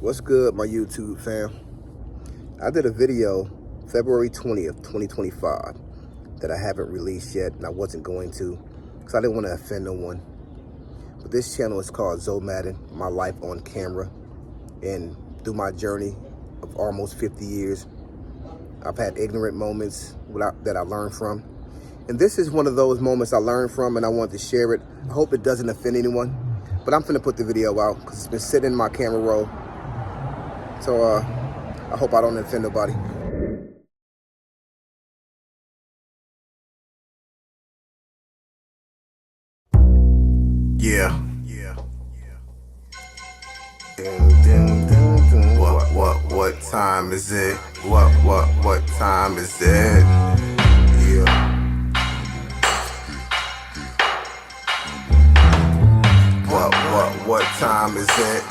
What's good, my YouTube fam? I did a video February 20th, 2025 that I haven't released yet, and I wasn't going to because I didn't want to offend no one. But this channel is called Zoe Madden, My Life on Camera. And through my journey of almost 50 years, I've had ignorant moments that I learned from. And this is one of those moments I learned from, and I want to share it. I hope it doesn't offend anyone, but I'm finna put the video out because it's been sitting in my camera roll. So I hope I don't offend nobody. Yeah. What time is it? What time is it? Yeah. What time is it?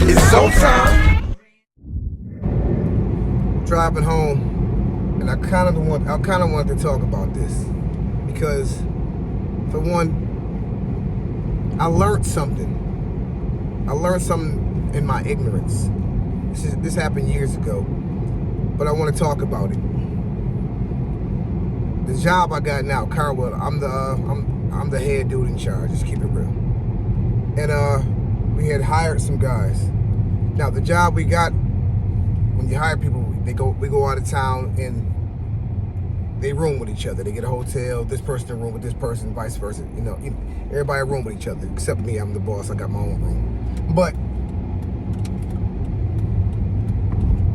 It's so time. Driving home, and I kind of wanted to talk about this because, for one, I learned something. In my ignorance. This happened years ago, but I want to talk about it. The job I got now, Carwell, I'm the head dude in charge. Just keep it real. And we had hired some guys. Now the job we got, when you hire people, we go out of town and they room with each other. They get a hotel. This person in a room with this person, vice versa. You know, everybody room with each other except me. I'm the boss. I got my own room. But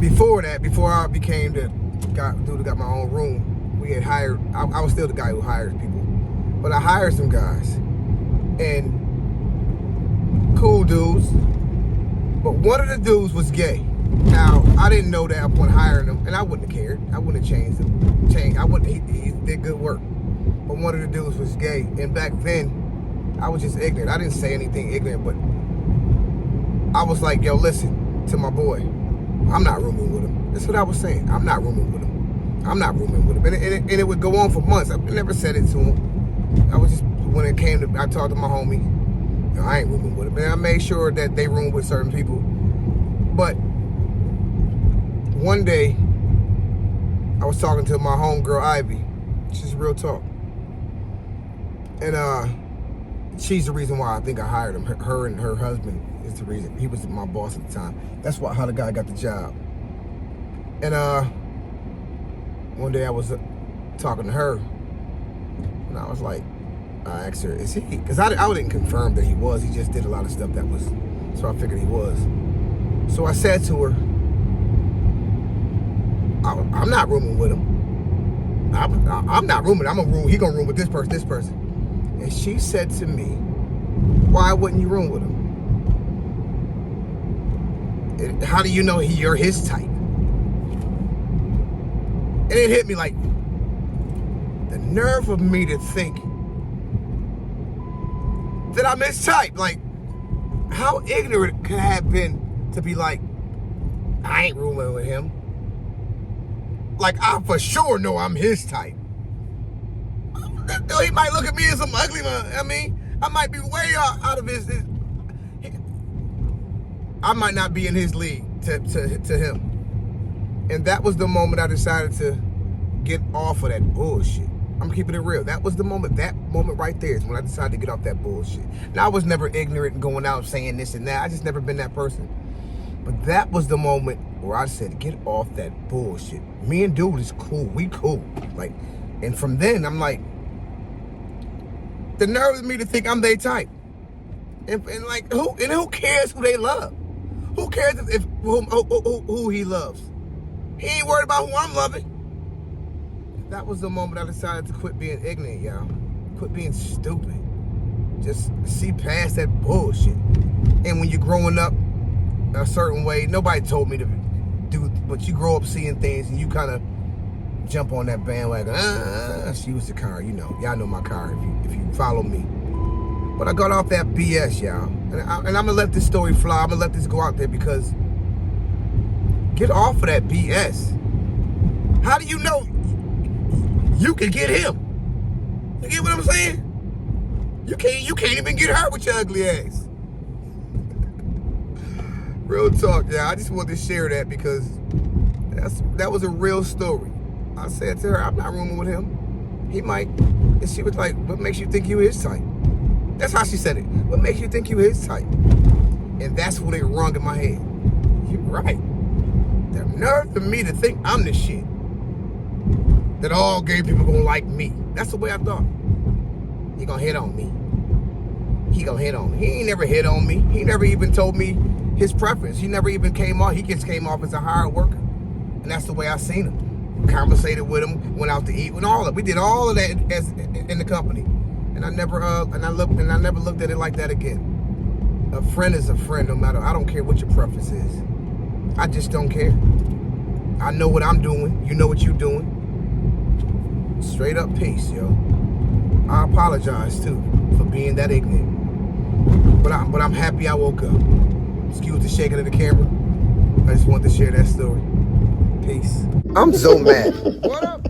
before I became the dude who got my own room, we had hired. I was still the guy who hires people, but I hired some guys and cool dudes. But one of the dudes was gay. Now I didn't know that upon hiring him, and I wouldn't have cared. I wouldn't have changed him. I wouldn't. He did good work. But one of the dudes was gay, and back then I was just ignorant. I didn't say anything ignorant, but I was like, "Yo, listen to my boy. I'm not rooming with him." That's what I was saying. I'm not rooming with him. I'm not rooming with him. And it would go on for months. I never said it to him. I was just, when it came to, I talked to my homie. No, I ain't rooming with him. And I made sure that they room with certain people. But one day, I was talking to my homegirl, Ivy. She's real talk. And she's the reason why I think I hired him. Her and her husband is the reason. He was my boss at the time. That's how the guy got the job. And one day I was talking to her, and I was like, I asked her, is he? Because I didn't confirm that he was. He just did a lot of stuff that was, so I figured he was. So I said to her, I'm not rooming with him. I'm not rooming. He gonna room with this person. And she said to me, why wouldn't you room with him? How do you know you're his type? And it hit me like, the nerve of me to think that I'm his type. Like, how ignorant could I have been to be like, I ain't rooming with him. Like, I for sure know I'm his type. He might look at me as some ugly man. I mean, I might be way out of his I might not be in his league to him. And that was the moment I decided to get off of that bullshit. I'm keeping it real. That was the moment. That moment right there is when I decided to get off that bullshit. Now, I was never ignorant and going out saying this and that. I just never been that person. But that was the moment where I said, get off that bullshit. Me and dude is cool. We cool. Like, and from then, I'm like, the nerve of me to think I'm their type. And like, who cares who they love? Who cares who he loves? He ain't worried about who I'm loving. That was the moment I decided to quit being ignorant, y'all. Quit being stupid. Just see past that bullshit. And when you're growing up a certain way, nobody told me to do, but you grow up seeing things and you kind of jump on that bandwagon. She was the car, you know. Y'all know my car if you follow me. But I got off that BS, y'all. And I'm going to let this story fly. I'm going to let this go out there because get off of that BS. How do you know you can get him? You get what I'm saying? You can't even get her with your ugly ass. Real talk, yeah. I just wanted to share that because that was a real story. I said to her, I'm not rooming with him. He might. And she was like, what makes you think you his type? That's how she said it. What makes you think you his type? And that's when it rung in my head. You're right. The nerve of me to think I'm the shit. That all gay people gonna like me. That's the way I thought. He gonna hit on me. He gonna hit on me. He ain't never hit on me. He never even told me his preference. He never even came off. He just came off as a hard worker. And that's the way I seen him. Conversated with him, went out to eat, and all of it. We did all of that as in the company. And I never looked at it like that again. A friend is a friend no matter. I don't care what your preference is. I just don't care. I know what I'm doing. You know what you're doing. Straight up peace, yo. I apologize too for being that ignorant. But I'm happy I woke up. Excuse the shaking of the camera. I just wanted to share that story. Peace. I'm so mad. What up?